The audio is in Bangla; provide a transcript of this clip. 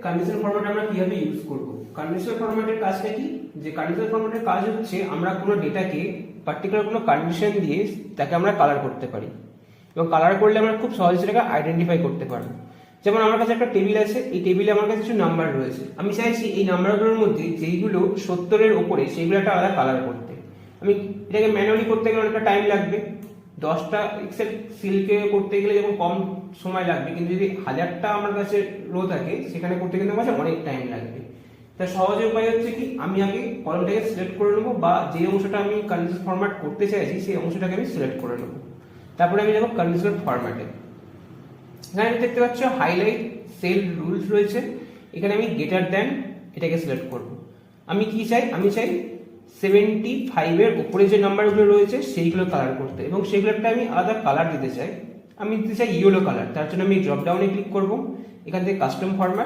কন্ডিশনাল ফরম্যাট আমরা কিভাবে ইউজ করব। কন্ডিশনাল ফরম্যাটের কাজটা কি, যে কন্ডিশনাল ফরম্যাটের কাজ হচ্ছে আমরা কোনো ডেটাকে পার্টিকুলার কোনো কন্ডিশন দিয়ে তাকে আমরা কালার করতে পারি, এবং কালার করলে আমরা খুব সহজে সেটাকে আইডেন্টিফাই করতে পারবো। যেমন আমার কাছে একটা টেবিল আছে, এই টেবিলে আমার কাছে কিছু নাম্বার রয়েছে, আমি চাইছি এই নাম্বারগুলোর মধ্যে যেইগুলো 70-এর ওপরে সেইগুলো একটা আলাদা কালার করতে। আমি এটাকে ম্যানুয়ালি করতে গেলে অনেকটা টাইম লাগবে, 10টা এক্সেল সিলকে করতে গেলে যেমন কম সময় লাগবে, কিন্তু যদি 1000টা আমার কাছে রো থাকে সেখানে করতে কিন্তু আমার কাছে অনেক টাইম লাগবে। তার সহজ উপায় হচ্ছে কি, আমি আগে কলামটাকে সিলেক্ট করে নেবো, বা যে অংশটা আমি কন্ডিশনাল ফরম্যাট করতে চাইছি সেই অংশটাকে আমি সিলেক্ট করে নেবো। তারপরে আমি যাবো কন্ডিশনাল ফরম্যাটে। এখানে আমি দেখতে পাচ্ছ হাইলাইট সেল রুলস রয়েছে, এখানে আমি গ্রেটার দ্যান এটাকে সিলেক্ট করব। আমি কি চাই, আমি চাই 75-এর উপরে যে নাম্বারগুলো রয়েছে সেইগুলো কালার করতে, এবং সেগুলোটা আমি আলাদা কালার দিতে চাই। আমি দিতে চাই ইয়েলো কালার, তার জন্য আমি ড্রপ ডাউনে ক্লিক করব, এখান থেকে কাস্টম ফরম্যাট,